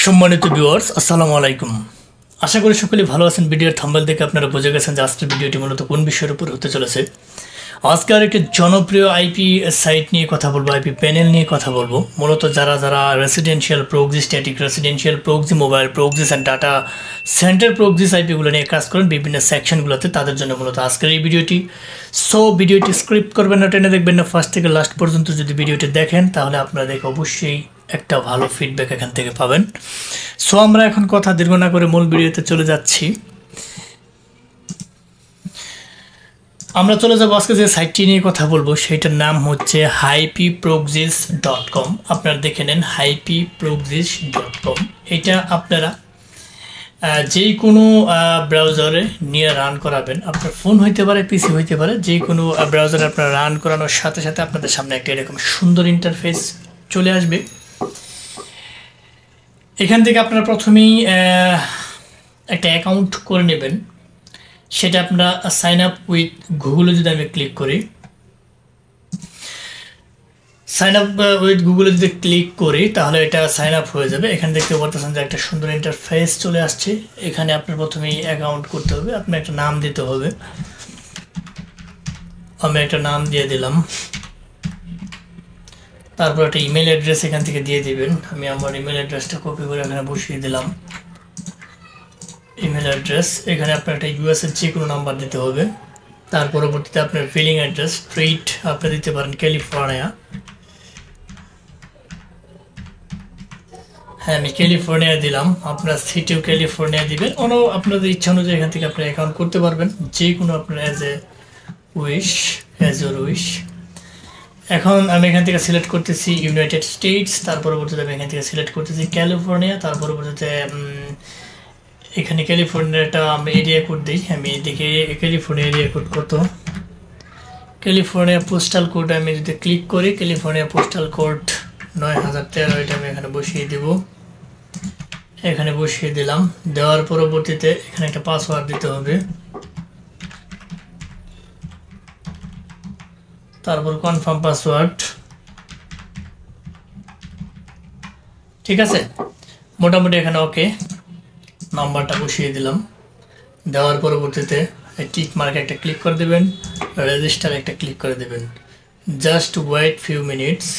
সম্মানিত ভিউয়ার্স, আসসালামু আলাইকুম। আশা করি সকলেই ভালো আছেন। ভিডিওর থাম্বনেল দেখে আপনারা বুঝে গেছেন যে আজকের ভিডিওটি মূলত কোন বিষয়ের উপর হতে চলেছে। আজকে আর একটি জনপ্রিয় আইপি সাইট নিয়ে কথা বলবো, আইপি প্যানেল নিয়ে কথা বলবো। মূলত যারা residential proxy, static residential proxy, mobile proxies and data center proxies আইপিগুলো নিয়ে কাজ করেন বিভিন্ন সেকশনগুলোতে, তাদের জন্য মূলত আজকের এই ভিডিওটি। সো ভিডিওটি স্ক্রিপ্ট করবেন না, টেনে দেখবেন না, ফার্স্ট থেকে লাস্ট পর্যন্ত যদি ভিডিওটি দেখেন তাহলে আপনারা দেখে অবশ্যই একটা ভালো ফিডব্যাক এখান থেকে পাবেন। সো আমরা এখন কথা দীর্ঘ না করে মূল ভিডিওতে চলে যাচ্ছি। আমরা চলে যাবো আজকে যে সাইটটি নিয়ে কথা বলবো সেটার নাম হচ্ছে hypproxies.com। আপনারা দেখে নেন hypproxies.com। এটা আপনারা যে কোনো ব্রাউজারে নিয়ে রান করাবেন। আপনার ফোন হইতে পারে, পিসি হইতে পারে, যে কোনো ব্রাউজারে আপনারা রান করানোর সাথে সাথে আপনাদের সামনে একটা এরকম সুন্দর ইন্টারফেস চলে আসবে। এখান থেকে আপনারা প্রথমেই একটা অ্যাকাউন্ট করে নেবেন। সেটা আপনারা সাইন আপ উইথ গুগলে যদি আমি ক্লিক করি, সাইন আপ উইথ গুগলে যদি ক্লিক করি তাহলে এটা সাইন আপ হয়ে যাবে। এখানে দেখতে পাচ্ছেন যে একটা সুন্দর ইন্টারফেস চলে আসছে। এখানে আপনার প্রথমেই অ্যাকাউন্ট করতে হবে, আপনার একটা নাম দিতে হবে। আমি একটা নাম দিয়ে দিলাম, তারপর একটা ইমেল অ্যাড্রেস এখান থেকে দিয়ে দিবেন। আমি আমার ইমেল অ্যাড্রেসটা কপি করে এখানে বসিয়ে দিলাম। ইমেল অ্যাড্রেস এখানে আপনার একটা ইউএসএর যে কোনো নাম্বার দিতে হবে। তার পরবর্তীতে আপনার ফিলিং অ্যাড্রেস, স্ট্রিট আপনি দিতে পারেন ক্যালিফোর্নিয়া। হ্যাঁ, আমি ক্যালিফোর্নিয়া দিলাম। আপনার সিটিও ক্যালিফোর্নিয়া দিবেন। আপনাদের ইচ্ছা অনুযায়ী এখান থেকে আপনি অ্যাকাউন্ট করতে পারবেন, যে কোনো আপনার অ্যাজ ইউর উইশ। এখন আমি এখান থেকে সিলেক্ট করতেছি ইউনাইটেড স্টেটস, তার পরবর্তীতে আমি এখান থেকে সিলেক্ট করতেছি ক্যালিফোর্নিয়া, তার পরবর্তীতে এখানে ক্যালিফোর্নিয়াটা আমি এরিয়া কোড দিই। আমি এদিকে ক্যালিফোর্নিয়া এরিয়া কোড কত, ক্যালিফোর্নিয়া পোস্টাল কোড আমি যদি ক্লিক করি, ক্যালিফোর্নিয়া পোস্টাল কোড 9013, এটা আমি এখানে বসিয়ে দেব। এখানে বসিয়ে দিলাম। দেওয়ার পরবর্তীতে এখানে একটা পাসওয়ার্ড দিতে হবে, তারপর কনফার্ম পাসওয়ার্ড। ঠিক আছে, মোটামুটি এখানে ওকে। নাম্বারটা বসিয়ে দিলাম। দেওয়ার পরবর্তীতে টিক মার্ক একটা ক্লিক করে দেবেন, রেজিস্টার একটা ক্লিক করে দেবেন। Just wait few minutes.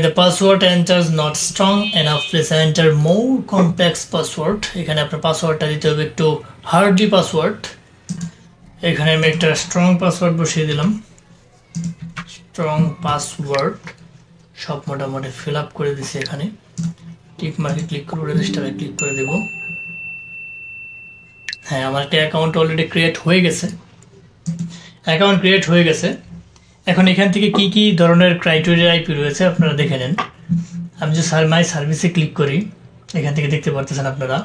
The password enters not strong enough, please enter more complex password। এখানে আপনার পাসওয়ার্ডটা দিতে হবে একটু হার্ডি পাসওয়ার্ড। এখানে আমি একটা স্ট্রং পাসওয়ার্ড বসিয়ে দিলাম। স্ট্রং পাসওয়ার্ড সব মোটামুটি ফিল আপ করে দিছি। এখানে টিক মার্কে ক্লিক করে রেজিস্টারে ক্লিক করে দেব। হ্যাঁ, আমার একটা অ্যাকাউন্ট অলরেডি ক্রিয়েট হয়ে গেছে। এখন এখান থেকে কি কি ধরনের ক্রাইটেরিয়া আইপি রয়েছে আপনারা দেখে নেন। আমি যে মাই সার্ভিসে ক্লিক করি, এখান থেকে দেখতে পারতেছেন আপনারা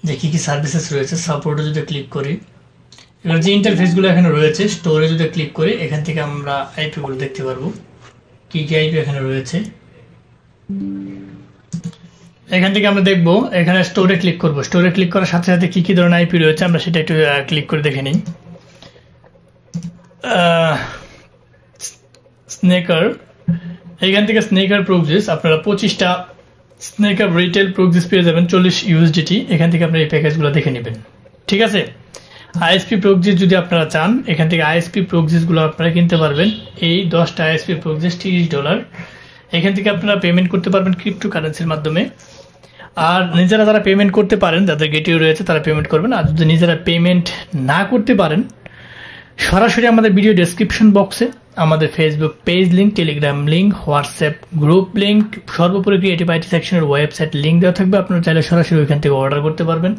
যে কি কি সার্ভিসেস রয়েছে। সাপোর্টে যদি ক্লিক করি, এবার যে ইন্টারফেসগুলো এখানে রয়েছে, স্টোরে যদি ক্লিক করি এখান থেকে আমরা আইপিগুলো দেখতে পারবো কি কি আইপি এখানে রয়েছে। এখান থেকে আমরা দেখবো, এখানে স্টোরে ক্লিক করব। স্টোরে ক্লিক করার সাথে সাথে কি কি ধরনের আইপি রয়েছে আমরা সেটা একটু ক্লিক করে দেখে নিই। স্নেকার, এখান থেকে স্নেকার প্রক্সিস আপনারা 25টা স্নেকার রিটেল প্রক্সিস পেয়ে যাবেন 40 USDT। এখান থেকে আপনারা এই প্যাকেজগুলো দেখে নেবেন। ঠিক আছে, আইএসপি প্রক্সিস যদি আপনারা চান, এখান থেকে আইএসপি প্রক্সিসগুলো আপনারা কিনতে পারবেন। এই 10টা আইএসপি প্রক্সিস $30। এখান থেকে আপনারা পেমেন্ট করতে পারবেন ক্রিপ্টো কারেন্সির মাধ্যমে। আর নিজেরা যারা পেমেন্ট করতে পারেন, যাদের গেটওয়ে রয়েছে তারা পেমেন্ট করবেন। আর যদি নিজেরা পেমেন্ট না করতে পারেন, সরাসরি আমাদের ভিডিও ডেসক্রিপশন বক্সে আমাদের Facebook page link, Telegram link, WhatsApp group link, সর্বোপরি ক্রিয়েটিভ আইটি সেকশনের ওয়েবসাইট লিঙ্ক দেওয়া থাকবে। আপনারা চাইলে সরাসরি ওইখান থেকে অর্ডার করতে পারবেন।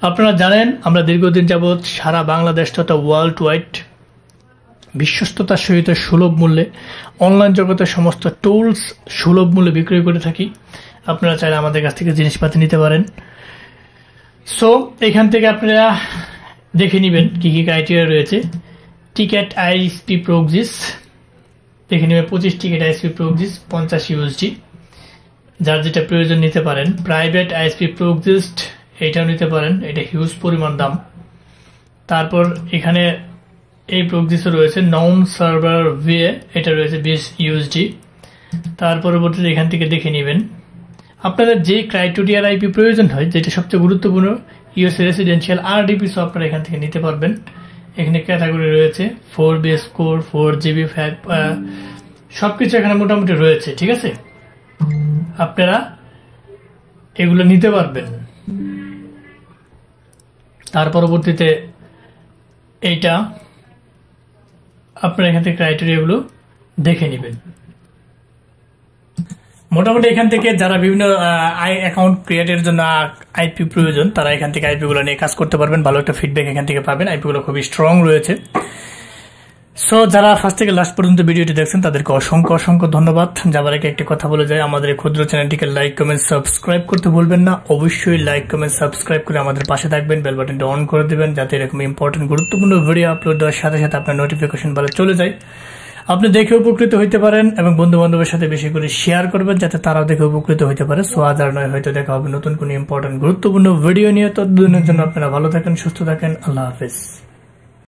আপনারা জানেন আমরা দীর্ঘদিন যাবৎ সারা বাংলাদেশ তথা ওয়ার্ল্ড ওয়াইড বিশ্বস্ততার সহিত সুলভ মূল্যে অনলাইন জগতের সমস্ত টুলস সুলভ মূল্যে বিক্রয় করে থাকি। আপনারা চাইলে আমাদের কাছ থেকে জিনিসপাতি নিতে পারেন। সো এখান থেকে আপনারা দেখে নেবেন কি কি ক্রাইটেরিয়া রয়েছে। টিকেট আইএসপি প্রক্সিস দেখে নেবেন, 25 টিকেট আইএসপি প্রক্সিস 50 USD, যার যেটা প্রয়োজন নিতে পারেন। প্রাইভেট আইএসপি প্রক্সিস এটাও নিতে পারেন, এটা হিউজ পরিমাণ দাম। তারপর এখানে এই প্রক্সিসও রয়েছে নন সার্ভার ভিএ, এটা রয়েছে 20 USD। তার পরবর্তীতে এখান থেকে দেখে নেবেন আপনাদের যে ক্রাইটেরিয়ার আইপি প্রয়োজন হয়, যেটা সবচেয়ে গুরুত্বপূর্ণ, ইউএস রেসিডেন্সিয়াল RDP, সো আপনারা এখান থেকে নিতে পারবেন। এখানে ক্যাটাগরি রয়েছে 4 কোর, 4GB, 5 সবকিছু এখানে মোটামুটি রয়েছে। ঠিক আছে, আপনারা এগুলো নিতে পারবেন। তার পরবর্তীতে এইটা আপনারা এখান থেকে ক্রাইটেরিয়াগুলো দেখে নেবেন। মোটামুটি এখান থেকে যারা বিভিন্ন অ্যাকাউন্ট ক্রিয়েটের জন্য আইপি প্রয়োজন, তারা এখান থেকে আইপি গুলো নিয়ে কাজ করতে পারবেন। ভালো একটা ফিডব্যাক এখান থেকে পাবেন। আইপি গুলো খুবই স্ট্রং রয়েছে। সো যারা ফার্স্ট থেকে লাস্ট পর্যন্ত ভিডিওটি দেখছেন তাদেরকে অসংখ্য অসংখ্য ধন্যবাদ। যাবার আগে একটি কথা বলে যায়, আমাদের এই ক্ষুদ্র চ্যানেলটিকে লাইক, কমেন্ট, সাবস্ক্রাইব করতে ভুলবেন না। অবশ্যই লাইক, কমেন্ট, সাবস্ক্রাইব করে আমাদের পাশে থাকবেন। বেল বাটনটা অন করে দিবেন, যাতে এরকম ইম্পর্টেন্ট গুরুত্বপূর্ণ ভিডিও আপলোড দেওয়ার সাথে সাথে আপনার নোটিফিকেশন বলে চলে যায়, আপনি দেখে উপকৃত হইতে পারেন। এবং বন্ধু বান্ধবের সাথে বেশি করে শেয়ার করবেন, যাতে তারাও দেখে উপকৃত হইতে পারে। সো আজ আর নয়, হয়তো দেখা হবে নতুন কোনো ইম্পর্টেন্ট গুরুত্বপূর্ণ ভিডিও নিয়ে। ততদিনের জন্য আপনারা ভালো থাকেন, সুস্থ থাকেন। আল্লাহ হাফেজ।